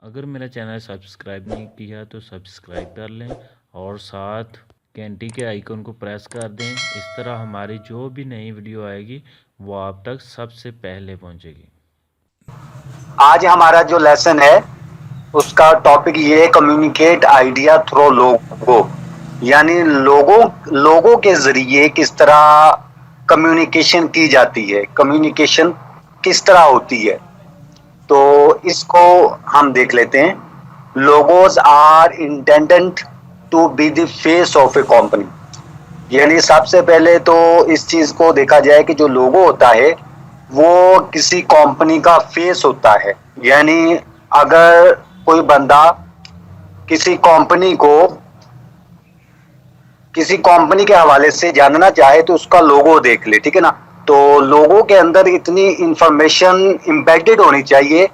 अगर मेरा channel subscribe नहीं किया तो सब्सक्राइब कर लें और साथ घंटी के आइकन को प्रेस कर दें। इस तरह हमारी जो भी नई वीडियो आएगी वो आप तक सबसे पहले पहुंचेगी। आज हमारा जो लेसन है उसका टॉपिक ये है, कम्युनिकेट आइडिया थ्रू लोगो, यानी लोगों के जरिए किस तरह कम्युनिकेशन की जाती है, कम्युनिकेशन किस तरह होती है। तो इसको हम देख लेते हैं। Logos are intended to be the face of a company, यानी सबसे पहले तो इस चीज को देखा जाए कि जो लोगो होता है वो किसी कंपनी का फेस होता है। यानी अगर कोई बंदा किसी कंपनी के हवाले से जानना चाहे तो उसका लोगो देख ले, ठीक है ना। तो लोगो के अंदर इतनी इंफॉर्मेशन एम्बेडेड होनी चाहिए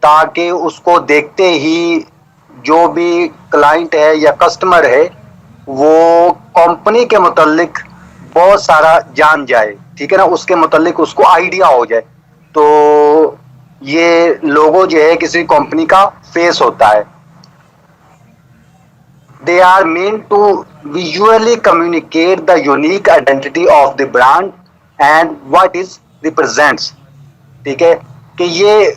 ताकि उसको देखते ही जो भी क्लाइंट है या कस्टमर है वो कंपनी के मुतालिक बहुत सारा जान जाए, ठीक है ना, उसके मुतालिक उसको आइडिया हो जाए। तो ये लोगो जो है किसी कंपनी का फेस होता है। They are meant to visually communicate the unique identity of the brand and what it represents, ठीक है, कि ये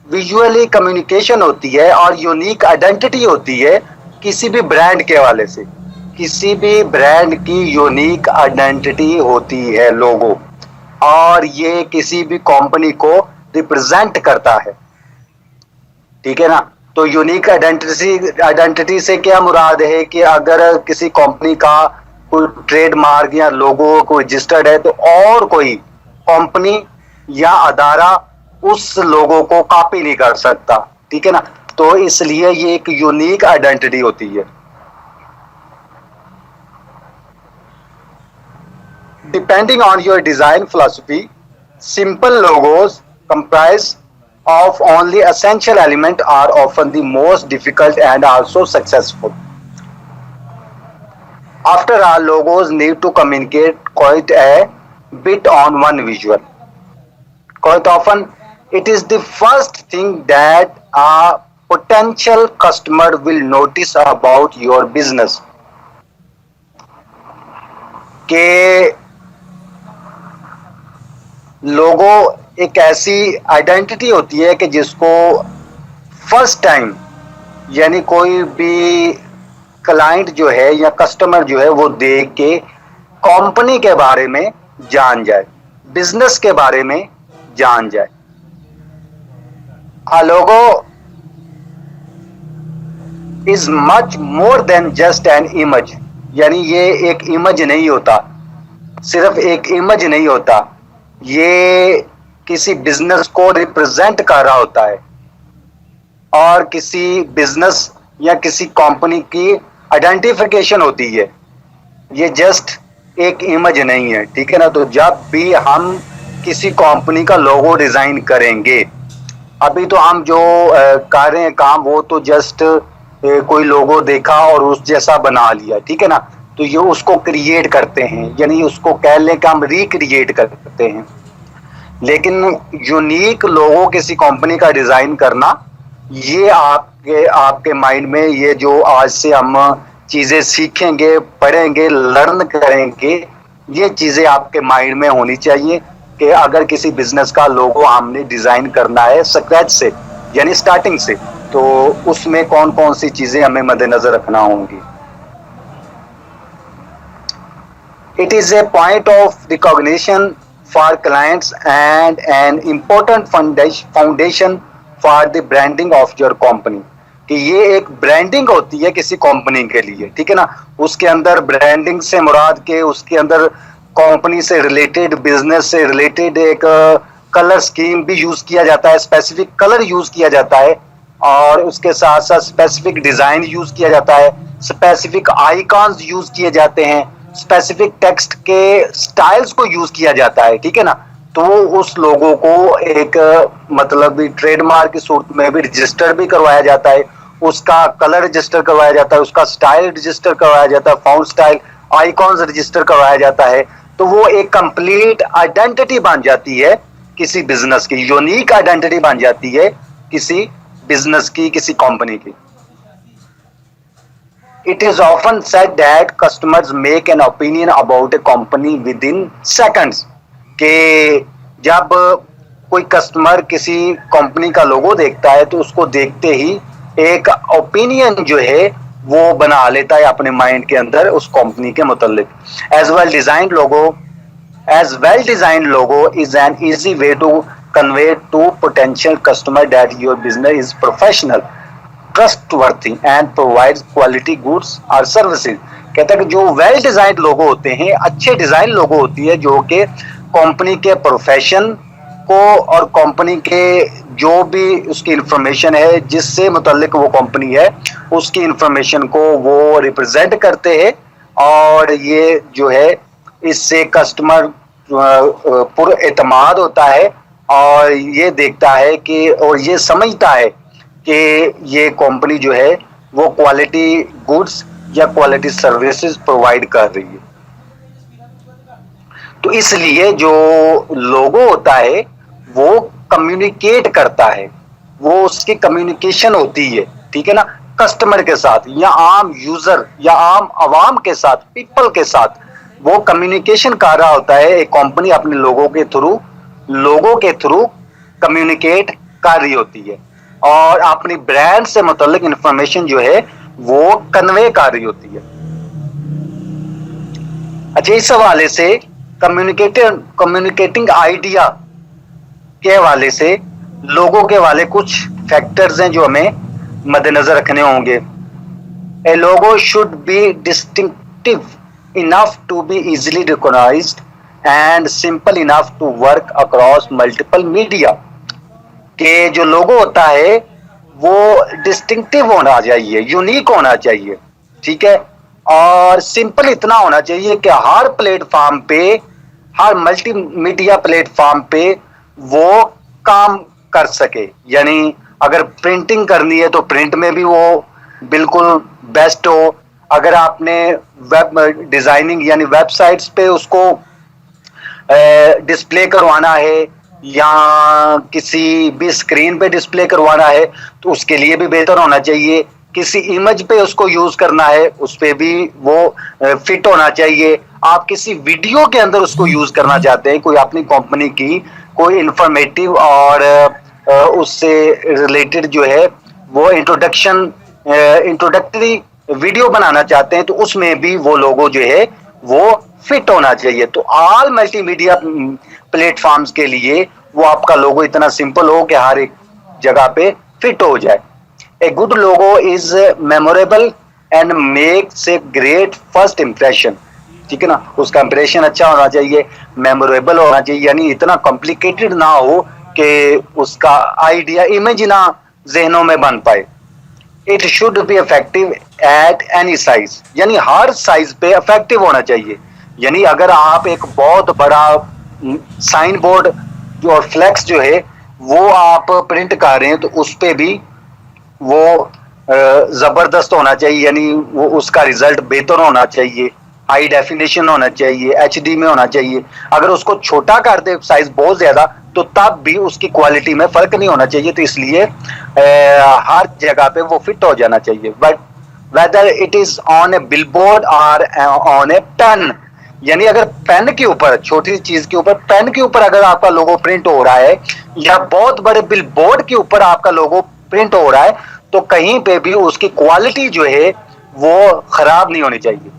विजुअली कम्युनिकेशन होती है और यूनिक आइडेंटिटी होती है किसी भी ब्रांड के हवाले से। किसी भी ब्रांड की यूनिक आइडेंटिटी होती है लोगो, और ये किसी भी कंपनी को रिप्रेजेंट करता है, ठीक है ना। तो यूनिक आइडेंटिटी से क्या मुराद है कि अगर किसी कंपनी का कोई ट्रेडमार्क या लोगो को रजिस्टर्ड है तो और कोई कंपनी या अदारा उस लोगो को कॉपी नहीं कर सकता, ठीक है ना। तो इसलिए ये एक यूनिक आइडेंटिटी होती है। Depending on your design philosophy, simple logos comprise of only essential element are often the most difficult and also successful. After all, logos need to communicate quite a bit on one visual. Quite often, it is the first thing that a potential customer will notice about your business. के लोगो एक ऐसी identity होती है कि जिसको first time यानी कोई भी क्लाइंट जो है या कस्टमर जो है वो देख के कंपनी के बारे में जान जाए, बिजनेस के बारे में जान जाए। A logo is much more than just an image, यानी ये एक इमेज नहीं होता, सिर्फ एक इमेज नहीं होता, ये किसी बिजनेस को रिप्रेजेंट कर रहा होता है और किसी बिजनेस या किसी कंपनी की आइडेंटिफिकेशन होती है। ये जस्ट एक इमेज नहीं है, ठीक है ना। तो जब भी हम किसी कंपनी का लोगो डिजाइन करेंगे, अभी तो हम जो कर रहे हैं काम वो तो जस्ट कोई लोगो देखा और उस जैसा बना लिया, ठीक है ना। तो ये उसको क्रिएट करते हैं, यानी उसको कह लें कि हम रिक्रिएट करते हैं। लेकिन यूनिक लोगो किसी कंपनी का डिजाइन करना, ये आपके माइंड में ये जो आज से हम चीजें सीखेंगे, पढ़ेंगे, लर्न करेंगे, ये चीजें आपके माइंड में होनी चाहिए कि अगर किसी बिजनेस का लोगो हमने डिजाइन करना है स्क्रैच से यानी स्टार्टिंग से, तो उसमें कौन कौन सी चीजें हमें मद्देनजर रखना होंगी। It is a point of recognition for clients and an important foundation for the branding of your company, कि ये एक ब्रांडिंग होती है किसी कंपनी के लिए, ठीक है ना। उसके अंदर ब्रांडिंग से मुराद के उसके अंदर कंपनी से रिलेटेड, बिजनेस से रिलेटेड एक कलर स्कीम भी यूज किया जाता है, स्पेसिफिक कलर यूज किया जाता है, और उसके साथ साथ स्पेसिफिक डिजाइन यूज किया जाता है, स्पेसिफिक आइकॉन्स यूज किए जाते हैं, स्पेसिफिक टेक्स्ट के स्टाइल्स को यूज किया जाता है, ठीक है ना। तो उस लोगों को एक मतलब ट्रेडमार्क की सूरत में भी रजिस्टर भी करवाया जाता है, उसका कलर रजिस्टर करवाया जाता है, उसका स्टाइल रजिस्टर करवाया जाता है, फाउंड स्टाइल आइकॉन्स रजिस्टर करवाया जाता है। तो वो एक कंप्लीट आइडेंटिटी बन जाती है किसी बिजनेस की, यूनिक आइडेंटिटी बन जाती है किसी बिजनेस की, किसी कंपनी की। It is often said that customers make an opinion about a company within seconds. कि जब कोई कस्टमर किसी कंपनी का लोगो देखता है तो उसको देखते ही एक ओपिनियन जो है वो बना लेता है अपने माइंड के अंदर उस कंपनी के मुतालिक। As well designed logo is an easy way to convey to potential customer that your business is professional, trustworthy and provides quality goods और सर्विसेज। कहता है कि जो वेल डिजाइंड लोगो होते हैं, अच्छे डिजाइन लोगो होती है जो कि कंपनी के प्रोफेशन को और कंपनी के जो भी उसकी इंफॉर्मेशन है जिससे मुतल्लिक वो कंपनी है उसकी इंफॉर्मेशन को वो रिप्रेजेंट करते हैं। और ये जो है इससे कस्टमर पुरएतमाद होता है और ये देखता है कि और ये समझता है कि ये कंपनी जो है वो क्वालिटी गुड्स या क्वालिटी सर्विसेज प्रोवाइड कर रही है। तो इसलिए जो लोगो होता है वो कम्युनिकेट करता है, वो उसकी कम्युनिकेशन होती है, ठीक है ना, कस्टमर के साथ या आम यूजर या आम आवाम के साथ, पीपल के साथ वो कम्युनिकेशन कर रहा होता है। एक कंपनी अपने लोगों के थ्रू कम्युनिकेट कर रही होती है और अपनी ब्रांड से मुतल्लिक इंफॉर्मेशन जो है वो कन्वे कर रही होती है। अच्छा, इस हवाले से कम्युनिकेटिंग आइडिया के हवाले से लोगों के वाले कुछ फैक्टर्स हैं जो हमें मद्देनजर रखने होंगे। A logo should be distinctive enough to be easily recognised and simple enough to work across multiple media. कि जो लोगो होता है वो डिस्टिंक्टिव होना चाहिए, यूनिक होना चाहिए, ठीक है, और सिंपल इतना होना चाहिए कि हर प्लेटफॉर्म पे, हर मल्टी मीडिया प्लेटफॉर्म पे वो काम कर सके। यानी अगर प्रिंटिंग करनी है तो प्रिंट में भी वो बिल्कुल बेस्ट हो। अगर आपने वेब डिजाइनिंग यानी वेबसाइट्स पे उसको डिस्प्ले करवाना है या किसी भी स्क्रीन पे डिस्प्ले करवाना है तो उसके लिए भी बेहतर होना चाहिए। किसी इमेज पे उसको यूज करना है उस पे भी वो फिट होना चाहिए। आप किसी वीडियो के अंदर उसको यूज करना चाहते हैं, कोई अपनी कंपनी की कोई इंफॉर्मेटिव और उससे रिलेटेड जो है वो इंट्रोडक्टरी वीडियो बनाना चाहते हैं तो उसमें भी वो लोगो जो है वो फिट होना चाहिए। तो ऑल मल्टीमीडिया प्लेटफॉर्म्स के लिए वो आपका लोगो इतना सिंपल हो कि हर एक जगह पे फिट हो जाए। A good logo is memorable and makes a great first impression, ठीक है ना, उसका इंप्रेशन अच्छा होना चाहिए, मेमोरेबल होना चाहिए, यानी इतना कॉम्प्लिकेटेड ना हो कि उसका आइडिया इमेज ना जहनों में बन पाए। It should be effective at any size, यानी हर साइज पे इफेक्टिव होना चाहिए। यानी अगर आप एक बहुत बड़ा साइन बोर्ड जो और फ्लेक्स जो है वो आप प्रिंट कर रहे हैं तो उस पे भी वो जबरदस्त होना चाहिए, यानी वो उसका रिजल्ट बेहतर होना चाहिए, हाई डेफिनेशन होना चाहिए, एचडी में होना चाहिए। अगर उसको छोटा कर दे साइज बहुत ज्यादा तो तब भी उसकी क्वालिटी में फर्क नहीं होना चाहिए। तो इसलिए हर जगह पे वो फिट हो जाना चाहिए। But whether it is on A billboard और ऑन ए पेन, यानी अगर पेन के ऊपर, छोटी चीज के ऊपर, पेन के ऊपर अगर आपका लोगो प्रिंट हो रहा है या बहुत बड़े बिलबोर्ड के ऊपर आपका लोगो प्रिंट हो रहा है तो कहीं पे भी उसकी क्वालिटी जो है वो खराब नहीं होनी चाहिए।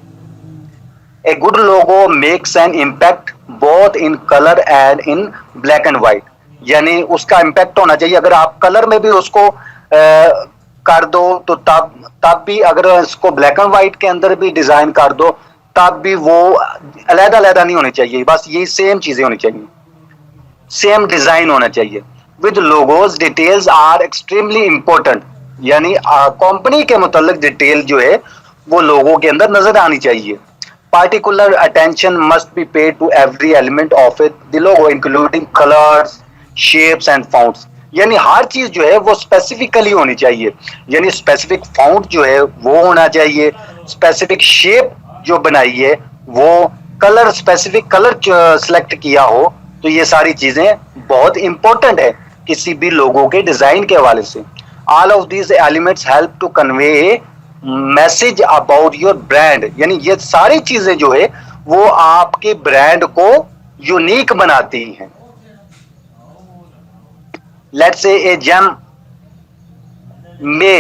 A good logo makes an impact both in colour and in black and white, यानी उसका इम्पैक्ट होना चाहिए। अगर आप कलर में भी उसको कर दो तो तब भी, अगर इसको ब्लैक एंड व्हाइट के अंदर भी डिजाइन कर दो तब भी वो अलग अलग नहीं होनी चाहिए, बस ये सेम चीजें होनी चाहिए, सेम डिजाइन होना चाहिए। With logos details are extremely important, यानी कंपनी के मुतालिक डिटेल जो है वो लोगों के अंदर नजर आनी चाहिए। Particular attention must be paid to every element of it the logo including colours, shapes and fonts, यानी हर चीज जो है वो स्पेसिफिकली होनी चाहिए, यानी स्पेसिफिक फाउंट जो है वो होना चाहिए, स्पेसिफिक शेप जो बनाई है वो कलर, स्पेसिफिक कलर सिलेक्ट किया हो। तो ये सारी चीजें बहुत इंपॉर्टेंट है किसी भी लोगों के डिजाइन के हवाले से। All of these elements help to convey message about your brand, यानी ये सारी चीजें जो है वो आपके ब्रांड को यूनिक बनाती हैं. Let's say a gem may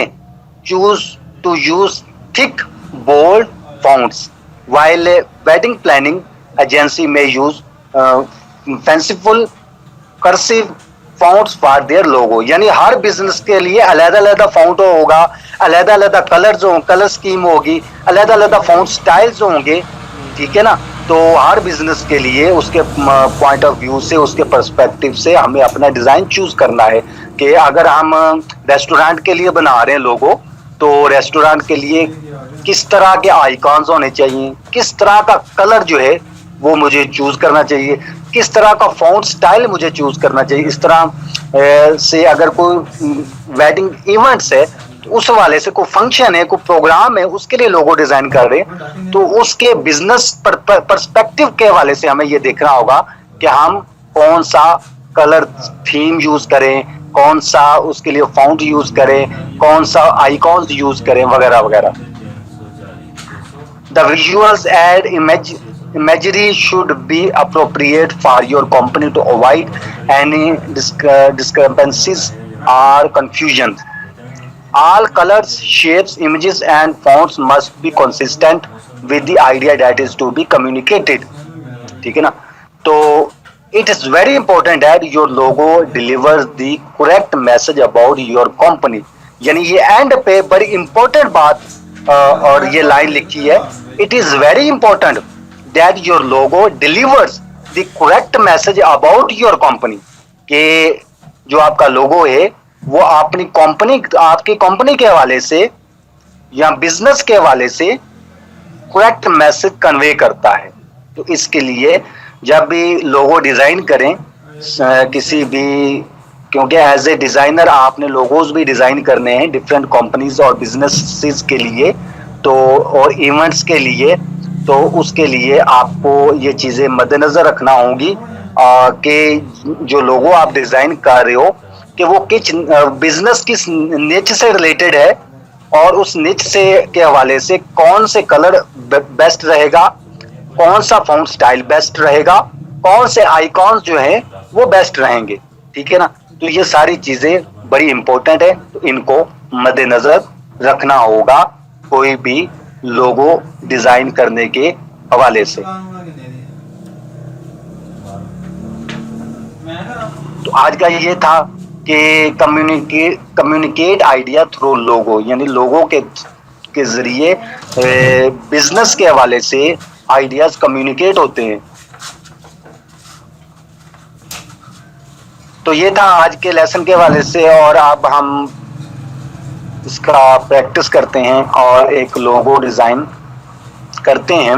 choose to use thick, bold fonts, while a wedding planning agency may use fanciful, cursive fonts for their logo. यानी हर बिजनेस के लिए अलग अलग फॉन्ट होगा, अलग अलग कलर स्कीम होगी, अलग अलग फॉन्ट स्टाइल्स होंगे. ठीक है ना. तो हर बिजनेस के लिए उसके पॉइंट ऑफ व्यू से, उसके पर्सपेक्टिव से हमें अपना डिजाइन चूज करना है कि अगर हम रेस्टोरेंट के लिए बना रहे हैं लोगो, तो रेस्टोरेंट के लिए किस तरह के आइकॉन्स होने चाहिए, किस तरह का कलर जो है वो मुझे चूज करना चाहिए, किस तरह का फॉन्ट स्टाइल मुझे चूज करना चाहिए. इस तरह से अगर कोई वेडिंग इवेंट्स है, तो उस वाले से कोई फंक्शन है, कोई प्रोग्राम है, उसके लिए लोगो डिजाइन कर रहे हैं, तो उसके बिजनेस पर्सपेक्टिव के हवाले से हमें ये देखना होगा कि हम कौन सा कलर थीम यूज करें, कौन सा उसके लिए फॉन्ट यूज करें, कौन सा आइकॉन्स यूज करें, वगैरह वगैरह. The visuals add imagery should be appropriate for your company to avoid any discrepancies or confusion. All colors, shapes, images and fonts must be consistent with the idea that is to be communicated. ठीक है ना. तो it is very important that your logo delivers the correct message about your company. यानी ये and पे बड़ी important बात और ये लाइन लिखी है, it is very important that your logo delivers the correct message about your company, कि जो आपका लोगो है वो अपनी कंपनी, आपकी कंपनी के हवाले से या बिजनेस के हवाले से करेक्ट मैसेज कन्वे करता है. तो इसके लिए जब भी लोगो डिजाइन करें किसी भी, क्योंकि एज ए डिजाइनर आपने लोगोज भी डिजाइन करने हैं डिफरेंट कंपनीज और बिजनेसेस के लिए, तो और इवेंट्स के लिए, तो उसके लिए आपको ये चीजें मद्देनजर रखना होगी कि जो लोगो आप डिजाइन कर रहे हो कि वो किस बिजनेस किस निच से रिलेटेड है, और उस निच से के हवाले से कौन से कलर बेस्ट रहेगा, कौन सा फॉन्ट स्टाइल बेस्ट रहेगा, कौन से आइकॉन्स जो हैं वो बेस्ट रहेंगे. ठीक है ना. तो ये सारी चीजें बड़ी इंपॉर्टेंट है, तो इनको मद्देनजर रखना होगा कोई भी लोगो डिजाइन करने के हवाले से. तो आज का ये था कि कम्युनिकेट आइडिया थ्रू लोगो, यानी लोगो के जरिए बिजनेस के हवाले से आइडियाज कम्युनिकेट होते हैं. तो ये था आज के लेसन के हवाले से, और अब हम इसका प्रैक्टिस करते हैं और एक लोगो डिजाइन करते हैं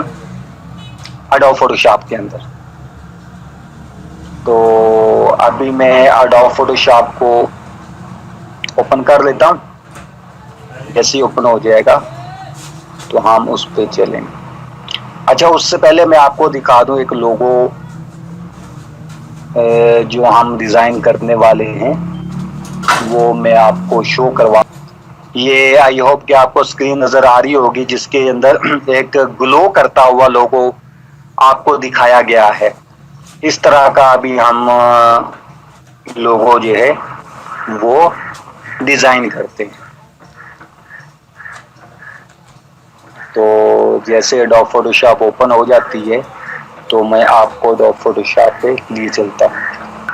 एडोब फोटोशॉप के अंदर. तो अभी मैं एडोब फोटोशॉप को ओपन कर लेता हूँ. जैसे ही ओपन हो जाएगा तो हम उस पर चलेंगे. अच्छा, उससे पहले मैं आपको दिखा दूं एक लोगो जो हम डिज़ाइन करने वाले हैं, वो मैं आपको शो करवा. ये आई होप कि आपको स्क्रीन नज़र आ रही होगी, जिसके अंदर एक ग्लो करता हुआ लोगो आपको दिखाया गया है. इस तरह का अभी हम लोगो जो है वो डिज़ाइन करते हैं. तो जैसे एडोब फोटोशॉप ओपन हो जाती है तो मैं आपको एडोब फोटोशॉप पे लिए चलता हूँ.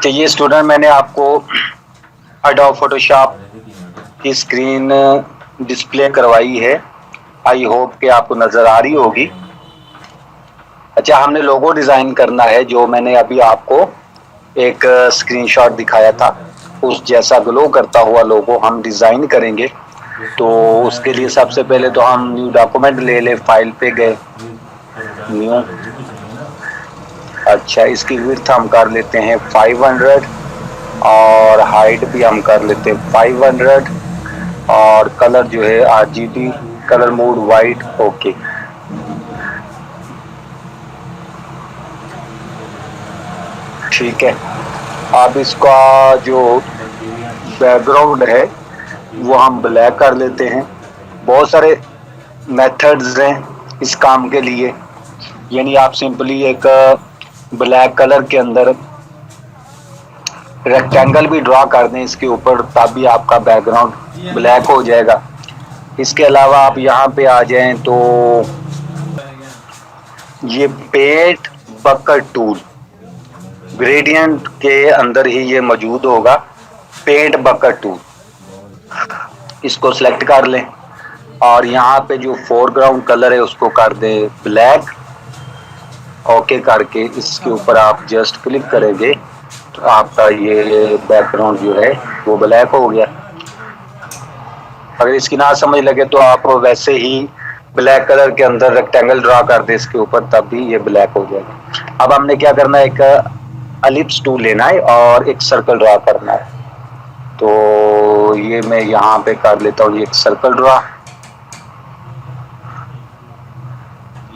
तो ये स्टूडेंट, मैंने आपको एडोब फोटोशॉप की स्क्रीन डिस्प्ले करवाई है. आई होप कि आपको नज़र आ रही होगी. अच्छा, हमने लोगो डिज़ाइन करना है, जो मैंने अभी आपको एक स्क्रीनशॉट दिखाया था, उस जैसा ग्लो करता हुआ लोगो हम डिज़ाइन करेंगे. तो उसके लिए सबसे पहले तो हम न्यू डॉक्यूमेंट ले ले, फाइल पे गए, न्यू. अच्छा, इसकी विड्थ हम कर लेते हैं 500 और हाइट भी हम कर लेते हैं 500, और कलर जो है RGB colour mode white. Okay, ठीक है. अब इसका जो बैकग्राउंड है वो हम ब्लैक कर लेते हैं। बहुत सारे मेथड्स हैं इस काम के लिए, यानी आप सिंपली एक ब्लैक कलर के अंदर रेक्टेंगल भी ड्रा कर दें इसके ऊपर, तब भी आपका बैकग्राउंड ब्लैक हो जाएगा। इसके अलावा आप यहाँ पे आ जाएं तो ये पेंट बकेट टूल ग्रेडियंट के अंदर ही ये मौजूद होगा, पेंट बकेट टूल। इसको सिलेक्ट कर लें और यहाँ पे जो फोरग्राउंड कलर है उसको कर दें ब्लैक। ओके करके इसके ऊपर आप जस्ट क्लिक करेंगे तो आपका ये बैकग्राउंड जो है वो ब्लैक हो गया। अगर इसकी ना समझ लगे तो आप वैसे ही ब्लैक कलर के अंदर रेक्टेंगल ड्रा कर दे इसके ऊपर, तब भी ये ब्लैक हो जाएगा। अब हमने क्या करना है, एक एलिप्स टूल लेना है और एक सर्कल ड्रा करना है। तो ये मैं यहाँ पे कर लेता हूँ, ये एक सर्कल ड्रा,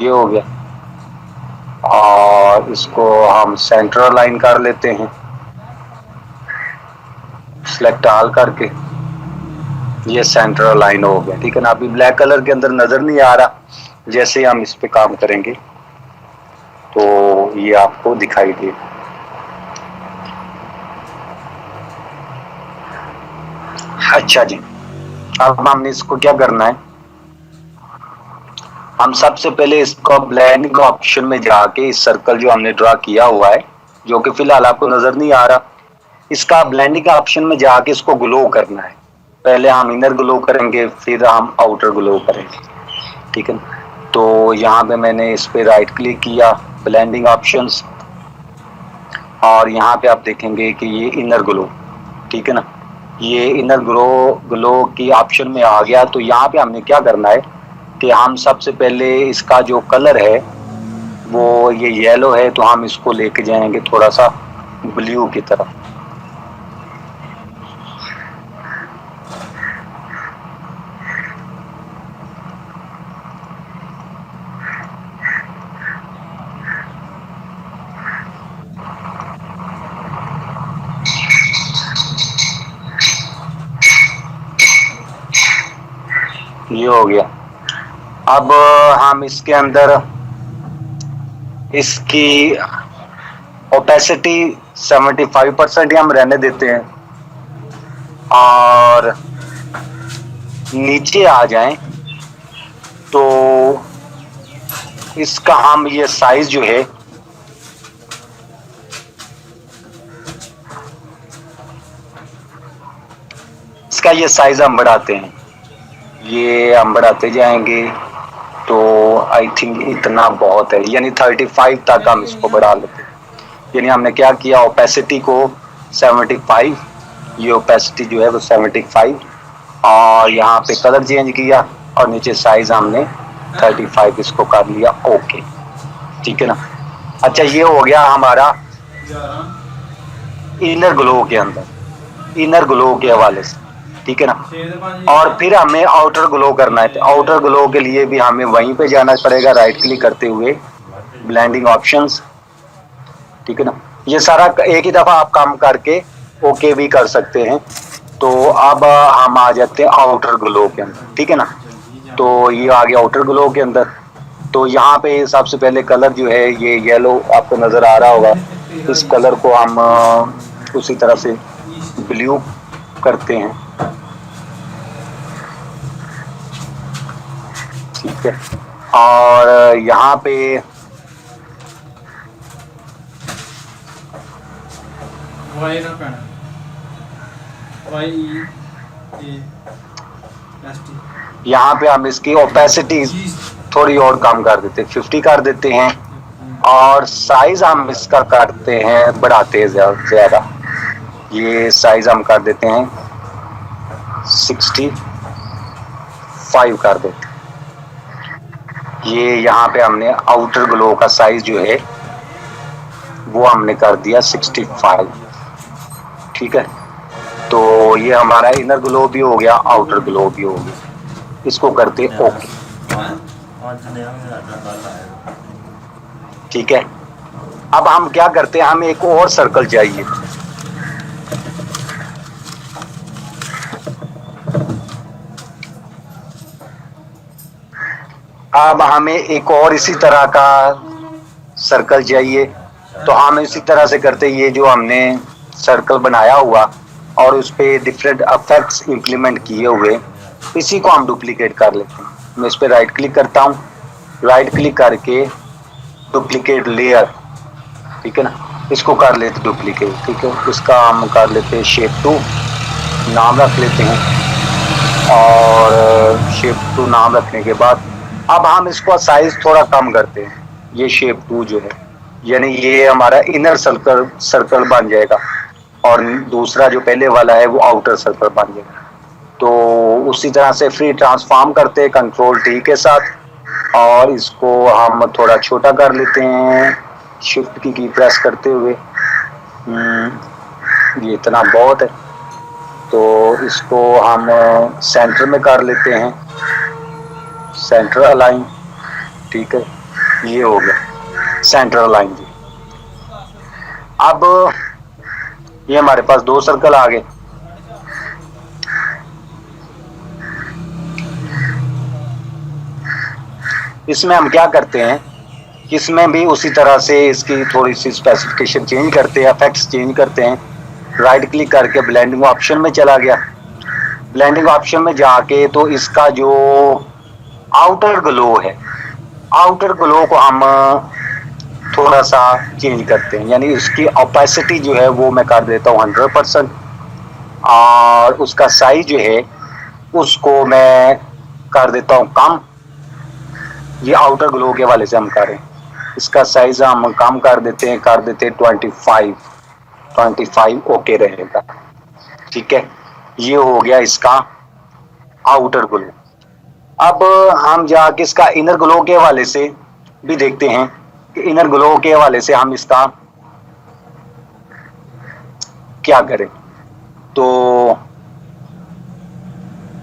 ये हो गया। और इसको हम सेंटर लाइन कर लेते हैं, सिलेक्ट ऑल करके, ये सेंटर लाइन हो गया। ठीक है ना, अभी ब्लैक कलर के अंदर नजर नहीं आ रहा। जैसे हम इस पे काम करेंगे तो ये आपको दिखाई देगा। अच्छा जी, अब हमने इसको क्या करना है, हम सबसे पहले इसको ब्लेंडिंग ऑप्शन में जाके इस सर्कल जो हमने ड्रा किया हुआ है, जो कि फिलहाल आपको नजर नहीं आ रहा, इसका ब्लेंडिंग ऑप्शन में जाके इसको ग्लो करना है। पहले हम इनर ग्लो करेंगे, फिर हम आउटर ग्लो करेंगे। ठीक है, तो यहाँ पे मैंने इस पे राइट क्लिक किया, ब्लेंडिंग ऑप्शंस, और यहाँ पे आप देखेंगे कि ये इनर ग्लो, ठीक है ना, ये इनर ग्लो की ऑप्शन में आ गया। तो यहाँ पे हमने क्या करना है कि हम सबसे पहले इसका जो कलर है वो ये येलो है, तो हम इसको लेके जाएंगे थोड़ा सा ब्लू की तरफ। ये हो गया। अब हम इसके अंदर इसकी ओपेसिटी 75% ही हम रहने देते हैं, और नीचे आ जाएं तो इसका हम ये साइज जो है इसका ये साइज हम बढ़ाते हैं, ये हम बढ़ाते जाएंगे। तो आई थिंक इतना बहुत है, यानी 35 तक हम इसको बढ़ा लेते हैं। यानी हमने क्या किया, ओपेसिटी को 75, ये ओपेसिटी जो है वो 75, और यहाँ पे कलर चेंज किया और नीचे साइज हमने 35 इसको कर लिया। ओके, ठीक है ना। अच्छा, ये हो गया हमारा इनर ग्लो के अंदर, इनर ग्लो के हवाले से, ठीक है ना। और फिर हमें आउटर ग्लो करना है, तो आउटर ग्लो के लिए भी हमें वहीं पे जाना पड़ेगा, राइट क्लिक करते हुए ब्लेंडिंग ऑप्शंस, ठीक है ना। ये सारा एक ही दफा आप काम करके ओके भी कर सकते हैं। तो अब हम आ जाते हैं आउटर ग्लो के अंदर, ठीक है ना। तो ये आ गया आउटर ग्लो के अंदर। तो यहाँ पे सबसे पहले कलर जो है ये येलो आपको नजर आ रहा होगा, इस कलर को हम उसी तरह से ब्लू करते हैं, ठीक है। और यहाँ पे यहाँ पे हम इसकी ओपेसिटी थोड़ी और कम कर देते हैं, 50 कर देते हैं, और साइज हम इसका करते हैं, बढ़ाते हैं ज्यादा। ये साइज हम कर देते हैं 65 कर देते हैं। ये यहाँ पे हमने आउटर ग्लो का साइज जो है वो हमने कर दिया 65, ठीक है। तो ये हमारा इनर ग्लो भी हो गया, आउटर ग्लो भी हो गया। इसको करते ओके, ठीक है। अब हम क्या करते हैं, हमें एक और सर्कल चाहिए। अब हमें एक और इसी तरह का सर्कल चाहिए, तो हम इसी तरह से करते, ये जो हमने सर्कल बनाया हुआ और उस पर डिफरेंट इफेक्ट्स इंप्लीमेंट किए हुए, इसी को हम डुप्लीकेट कर लेते हैं। मैं इस पर राइट क्लिक करता हूँ, राइट क्लिक करके डुप्लीकेट लेयर, ठीक है ना, इसको कर लेते डुप्लीकेट, ठीक है। इसका हम कर लेते हैं शेप 2 नाम रख लेते हैं, और शेप 2 नाम रखने के बाद अब हम इसको साइज थोड़ा कम करते हैं। ये शेप 2 जो है, यानी ये हमारा इनर सर्कल बन जाएगा, और दूसरा जो पहले वाला है वो आउटर सर्कल बन जाएगा। तो उसी तरह से फ्री ट्रांसफॉर्म करते हैं कंट्रोल टी के साथ, और इसको हम थोड़ा छोटा कर लेते हैं शिफ्ट की प्रेस करते हुए। ये इतना बहुत है, तो इसको हम सेंटर में कर लेते हैं, सेंटर अलाइन, ठीक है। ये हो गया सेंटर अलाइन जी। अब ये हमारे पास 2 सर्कल आ गए। इसमें हम क्या करते हैं, इसमें भी उसी तरह से इसकी थोड़ी सी स्पेसिफिकेशन चेंज करते हैं, इफेक्ट्स चेंज करते हैं। राइट क्लिक करके ब्लेंडिंग ऑप्शन में चला गया, ब्लेंडिंग ऑप्शन में जाके तो इसका जो आउटर ग्लो है, आउटर ग्लो को हम थोड़ा सा चेंज करते हैं, यानी उसकी ओपेसिटी जो है वो मैं कर देता हूँ 100%, और उसका साइज जो है उसको मैं कर देता हूँ कम। ये आउटर ग्लो के वाले से हम करें, इसका साइज हम कम कर देते हैं 25 ओके रहेगा, ठीक है। ये हो गया इसका आउटर ग्लो। अब हम जाके इसका इनर ग्लो के वाले से भी देखते हैं कि इनर ग्लो के वाले से हम इसका क्या करें। तो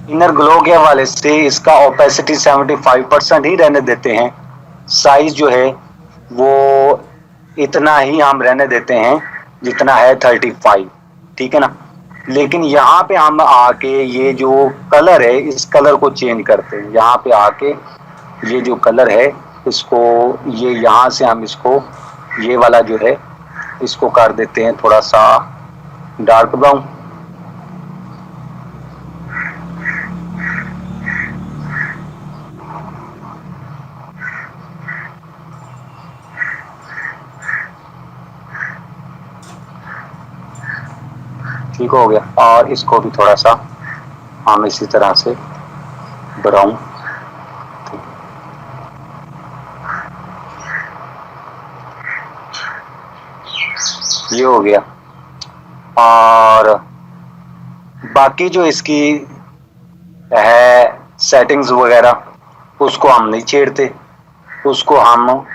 इनर ग्लो के हवाले से इसका ओपेसिटी 75% ही रहने देते हैं, साइज जो है वो इतना ही हम रहने देते हैं जितना है 35, ठीक है ना। लेकिन यहाँ पे हम आके ये जो कलर है इस कलर को चेंज करते हैं। यहाँ पे आके ये जो कलर है इसको, ये यहाँ से हम इसको, ये वाला जो है इसको कर देते हैं थोड़ा सा डार्क ब्राउन। ठीक हो गया, और इसको भी थोड़ा सा हम इसी तरह से ब्राउन, ये हो गया। और बाकी जो इसकी है सेटिंग्स वगैरह उसको हम नहीं छेड़ते, उसको हम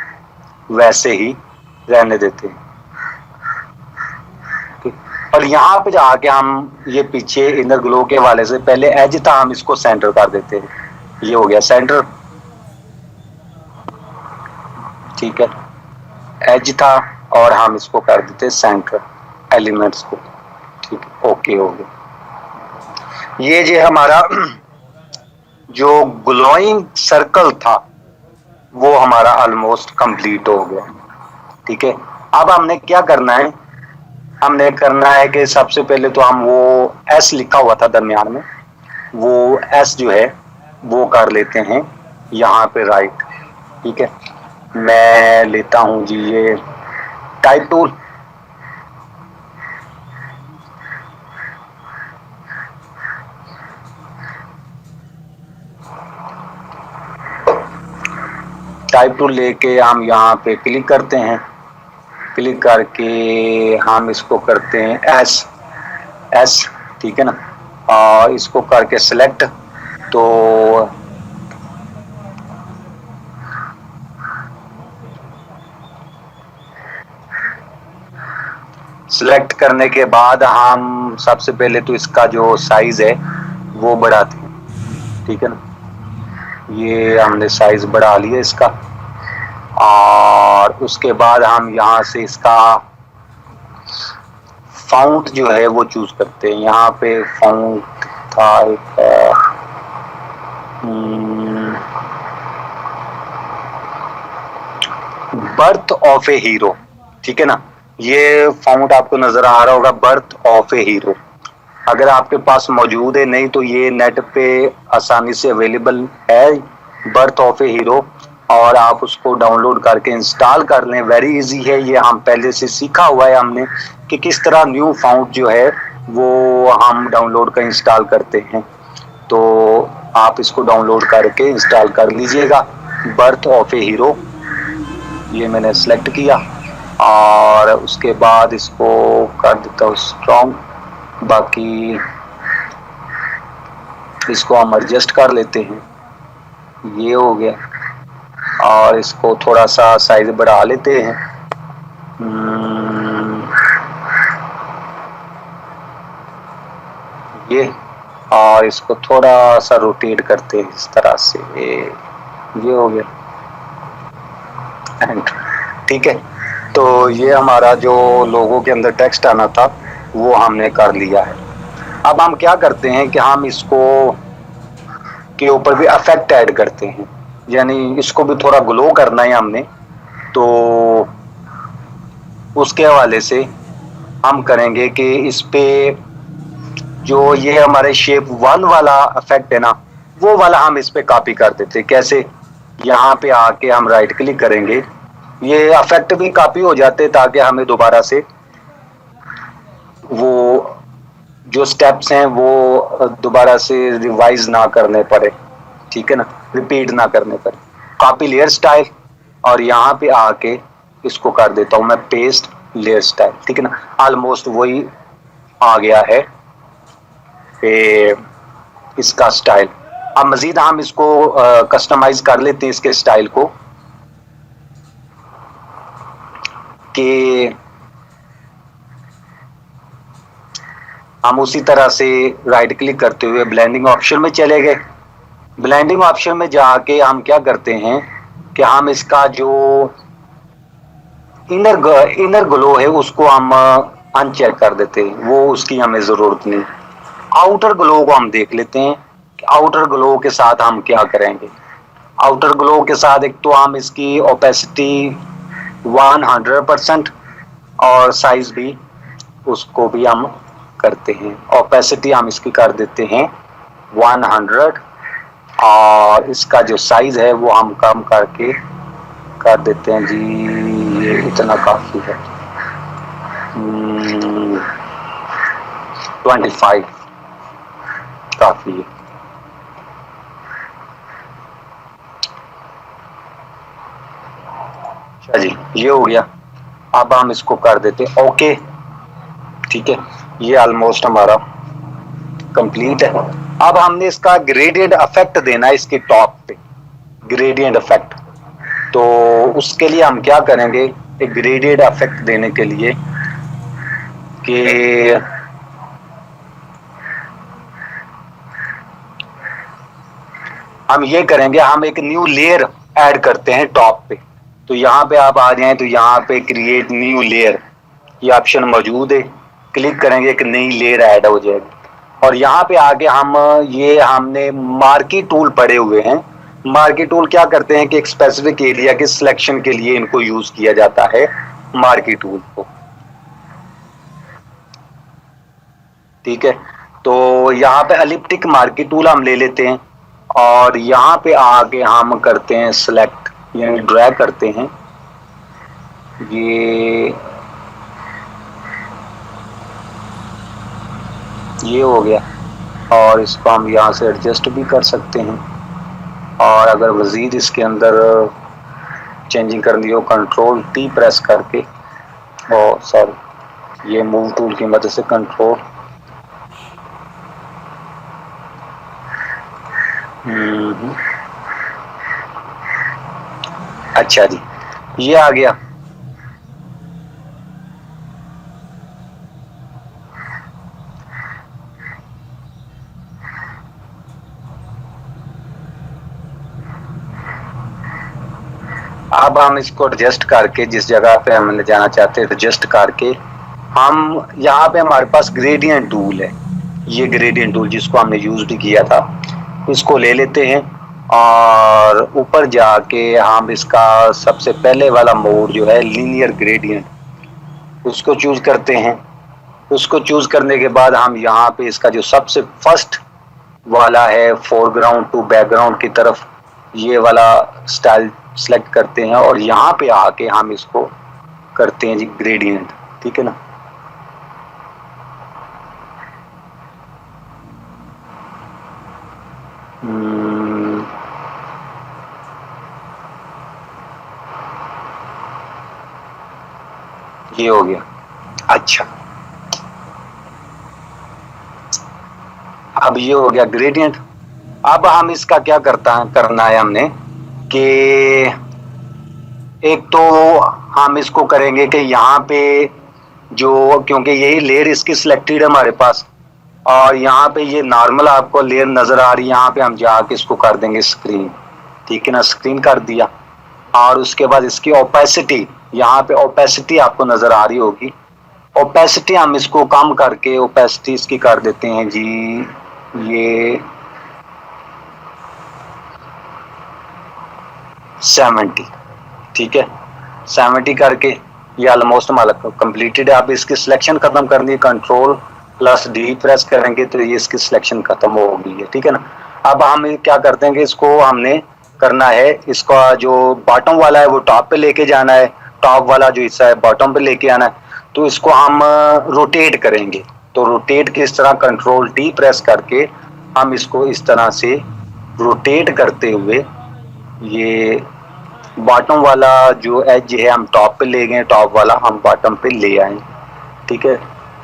वैसे ही रहने देते हैं। और यहाँ पे जाके हम ये पीछे इनर ग्लो के वाले से पहले एज था हम इसको सेंटर कर देते हैं, ये हो गया सेंटर, ठीक है। एज था और हम इसको कर देते सेंटर एलिमेंट्स को, ठीक है, ओके हो गया। ये जो हमारा जो ग्लोइंग सर्कल था वो हमारा ऑलमोस्ट कंप्लीट हो गया, ठीक है। अब हमने क्या करना है, हमने करना है कि सबसे पहले तो हम वो एस लिखा हुआ था दरमियान में, वो एस जो है वो कर लेते हैं यहाँ पे राइट, ठीक है। मैं लेता हूँ जी ये टाइप टूल, टाइप टूल लेके हम यहाँ पे क्लिक करते हैं, क्लिक करके हम इसको करते हैं एस, ठीक है ना, और इसको करके सिलेक्ट, तो सिलेक्ट करने के बाद हम सबसे पहले तो इसका जो साइज है वो बढ़ाते हैं, ठीक है ना। ये हमने साइज बढ़ा लिया इसका, और उसके बाद हम यहाँ से इसका फाउंट जो है वो चूज करते हैं। यहाँ पे फाउंट था एक बर्थ ऑफ ए हीरो, ठीक है ना। ये फॉन्ट आपको नजर आ रहा होगा, बर्थ ऑफ ए हीरो। अगर आपके पास मौजूद है, नहीं तो ये नेट पे आसानी से अवेलेबल है, बर्थ ऑफ ए हीरो, और आप उसको डाउनलोड करके इंस्टॉल कर लें। वेरी इजी है, ये हम पहले से सीखा हुआ है हमने कि किस तरह न्यू फॉन्ट जो है वो हम डाउनलोड कर इंस्टॉल करते हैं। तो आप इसको डाउनलोड करके इंस्टॉल कर लीजिएगा, बर्थ ऑफ ए हीरो। ये मैंने सेलेक्ट किया और उसके बाद इसको कर देता हूँ स्ट्रॉन्ग। बाकी इसको हम एडजस्ट कर लेते हैं, ये हो गया। और इसको थोड़ा सा साइज बढ़ा लेते हैं, ये। और इसको थोड़ा सा रोटेट करते हैं इस तरह से, ये हो गया, एंड ठीक है। तो ये हमारा जो लोगों के अंदर टेक्स्ट आना था वो हमने कर लिया है। अब हम क्या करते हैं कि हम इसको के ऊपर भी इफेक्ट ऐड करते हैं, यानी इसको भी थोड़ा ग्लो करना है हमने। तो उसके हवाले से हम करेंगे कि इस पे जो ये हमारे शेप 1 वाला इफेक्ट है ना, वो वाला हम इस पे कॉपी कर देते। कैसे? यहाँ पे आके हम राइट क्लिक करेंगे, ये इफेक्ट भी कॉपी हो जाते ताकि हमें दोबारा से वो जो स्टेप्स हैं वो दोबारा से रिवाइज ना करने पड़े, ठीक है ना, रिपीट ना करने पड़े। कॉपी लेयर स्टाइल, और यहाँ पे आके इसको कर देता हूँ मैं पेस्ट लेयर स्टाइल, ठीक है ना। ऑलमोस्ट वही आ गया है इसका स्टाइल। अब मजीद हम इसको कस्टमाइज कर लेते हैं इसके स्टाइल को, कि हम उसी तरह से राइट क्लिक करते हुए ब्लेंडिंग ऑप्शन में चले गए। ब्लेंडिंग ऑप्शन में जाके हम क्या करते हैं कि हम इसका जो इनर ग्लो है उसको हम अनचेक कर देते हैं, वो उसकी हमें जरूरत नहीं। आउटर ग्लो को हम देख लेते हैं कि आउटर ग्लो के साथ हम क्या करेंगे। आउटर ग्लो के साथ एक तो हम इसकी ओपेसिटी 100% और साइज भी उसको भी हम करते हैं। ओपेसिटी हम इसकी कर देते हैं 100 और इसका जो साइज है वो हम कम करके कर देते हैं जी, ये इतना काफी है, 25 काफी है। अच्छा जी, ये हो गया। अब हम इसको कर देते ओके, ठीक है। ये ऑलमोस्ट हमारा कंप्लीट है। अब हमने इसका ग्रेडियंट इफेक्ट देना है इसके टॉप पे, ग्रेडियंट इफेक्ट। तो उसके लिए हम क्या करेंगे, एक ग्रेडियंट इफेक्ट देने के लिए कि हम ये करेंगे, हम एक न्यू लेयर ऐड करते हैं टॉप पे। तो यहाँ पे आप आ जाएं तो यहाँ पे क्रिएट न्यू लेयर ये ऑप्शन मौजूद है, क्लिक करेंगे एक नई लेयर ऐड हो जाएगी। और यहाँ पे आके हम ये हमने मार्की टूल पड़े हुए हैं। मार्की टूल क्या करते हैं कि एक स्पेसिफिक एरिया के सिलेक्शन के लिए इनको यूज किया जाता है, मार्की टूल को, ठीक है। तो यहाँ पे एलिप्टिक मार्की टूल हम ले लेते हैं और यहाँ पे आके हम करते हैं सिलेक्ट, यानी ड्रैग करते हैं। ये हो गया और इसको हम यहाँ से एडजस्ट भी कर सकते हैं। और अगर मज़ीद इसके अंदर चेंजिंग करनी हो, कंट्रोल टी प्रेस करके, और सॉरी ये मूव टूल की मदद से कंट्रोल अच्छा जी, ये आ गया। अब हम इसको एडजस्ट करके जिस जगह पे हम ले जाना चाहते हैं एडजस्ट करके, हम यहाँ पे हमारे पास ग्रेडियंट टूल है, ये ग्रेडियंट टूल जिसको हमने यूज भी किया था, इसको ले लेते हैं और ऊपर जाके हम इसका सबसे पहले वाला मोड जो है लीनियर ग्रेडियंट उसको चूज करते हैं। उसको चूज करने के बाद हम यहाँ पे इसका जो सबसे फर्स्ट वाला है फोरग्राउंड टू बैकग्राउंड की तरफ ये वाला स्टाइल सेलेक्ट करते हैं और यहाँ पे आके हम इसको करते हैं जी ग्रेडियंट। ठीक है ना। ये हो गया। अच्छा, अब ये हो गया ग्रेडियंट। अब हम इसका क्या करना है हमने कि एक तो हम इसको करेंगे कि यहाँ पे जो क्योंकि यही लेयर इसकी सिलेक्टेड है हमारे पास और यहाँ पे ये नॉर्मल आपको लेयर नजर आ रही है। यहाँ पे हम जाके इसको कर देंगे स्क्रीन। ठीक है ना, स्क्रीन कर दिया। और उसके बाद इसकी ओपेसिटी, यहाँ पे ओपेसिटी आपको नजर आ रही होगी। ओपेसिटी हम इसको कम करके ओपेसिटी इसकी कर देते हैं जी ये 70। ठीक है, 70 करके ये ऑलमोस्ट हमारा कंप्लीटेड है। अब इसकी सिलेक्शन खत्म करनी है, कंट्रोल+D प्रेस करेंगे तो ये इसकी सिलेक्शन खत्म हो गई है। ठीक है ना। अब हम क्या करते हैं कि इसको हमने करना है, इसका जो बॉटम वाला है वो टॉप पे लेके जाना है, टॉप वाला जो हिस्सा है बॉटम पे लेके आना है। तो इसको हम रोटेट करेंगे। तो रोटेट के इस तरह कंट्रोल+T प्रेस करके हम इसको इस तरह से रोटेट करते हुए ये बॉटम वाला जो एज है हम टॉप पे ले गए, टॉप वाला हम बॉटम पे ले आए। ठीक है,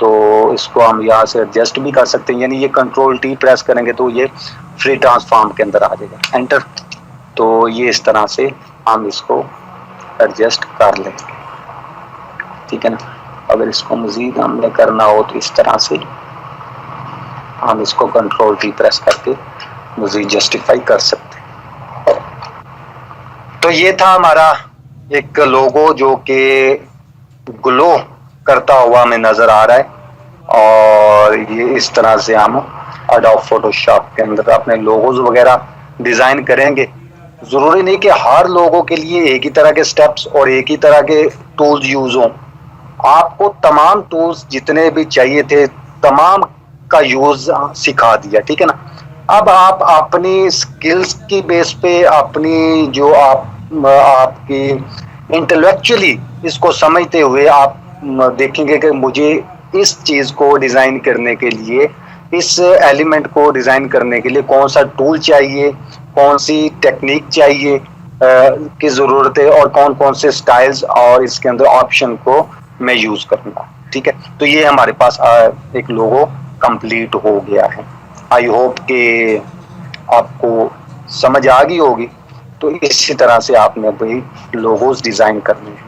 तो इसको हम यहाँ से एडजस्ट भी कर सकते हैं, यानी ये कंट्रोल+T प्रेस करेंगे तो ये फ्री ट्रांसफॉर्म के अंदर आ जाएगा, एंटर। तो ये इस तरह से हम इसको एडजस्ट कर लेंगे। ठीक है ना। अगर इसको मजीद हमने करना हो तो इस तरह से हम इसको कंट्रोल+T प्रेस करके मजीद जस्टिफाई कर सकते हैं। तो ये था हमारा एक लोगो जो कि ग्लो करता हुआ हमें नजर आ रहा है और ये इस तरह से हम एडोब फोटोशॉप के अंदर अपने लोगोज वगैरह डिजाइन करेंगे। जरूरी नहीं कि हर लोगों के लिए एक ही तरह के स्टेप्स और एक ही तरह के टूल्स यूज हों। आपको तमाम टूल्स जितने भी चाहिए थे तमाम का यूज सिखा दिया। ठीक है ना। अब आप अपनी स्किल्स की बेस पे अपनी जो आपकी इंटेलेक्चुअली इसको समझते हुए आप देखेंगे कि मुझे इस चीज को डिजाइन करने के लिए, इस एलिमेंट को डिजाइन करने के लिए कौन सा टूल चाहिए, कौन सी टेक्निक चाहिए की जरूरत है और कौन कौन से स्टाइल्स और इसके अंदर ऑप्शन को मैं यूज करूंगा। ठीक है, तो ये हमारे पास एक लोगो कंप्लीट हो गया है। आई होप कि आपको समझ आ गई होगी। तो इसी तरह से आपने भाई लोगोस डिजाइन करने हैं।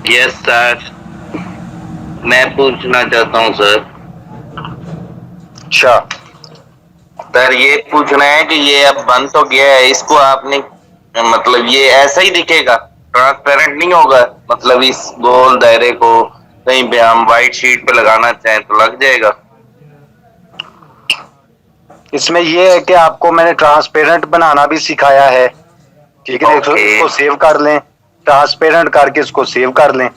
यस सर, मैं पूछना चाहता हूँ सर। अच्छा सर ये पूछना है कि ये अब बन तो गया है, इसको आपने मतलब ये ऐसा ही दिखेगा, ट्रांसपेरेंट नहीं होगा? मतलब इस गोल दायरे को कहीं पे हम व्हाइट शीट पे लगाना चाहें तो लग जाएगा? इसमें ये है कि आपको मैंने ट्रांसपेरेंट बनाना भी सिखाया है। ठीक है, इसको सेव कर लें, ट्रांसपेरेंट करके इसको सेव कर लें।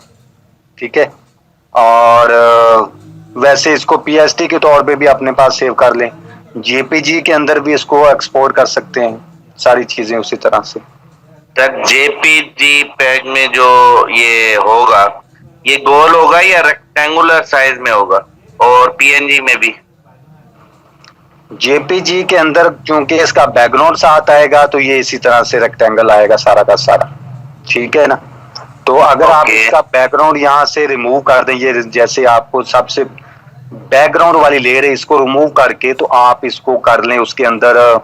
ठीक है, और वैसे इसको पीएसटी के तौर पे भी अपने पास सेव कर लें। जेपीजी के अंदर भी इसको एक्सपोर्ट कर सकते हैं, सारी चीजें उसी तरह से। सर जेपीजी पैक में जो ये होगा ये गोल होगा या रेक्टेंगुलर साइज में होगा? और पीएनजी में भी? जेपीजी के अंदर क्योंकि इसका बैकग्राउंड साथ आएगा तो ये इसी तरह से रेक्टेंगल आएगा सारा का सारा। ठीक है ना। तो अगर आप इसका बैकग्राउंड यहाँ से रिमूव कर दें, ये जैसे आपको सबसे बैकग्राउंड वाली लेयर है इसको रिमूव करके तो आप इसको कर लें उसके अंदर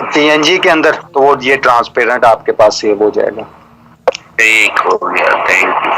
पीएनजी के अंदर, तो ये ट्रांसपेरेंट आपके पास सेव हो जाएगा। ठीक हो गया, थैंक यू।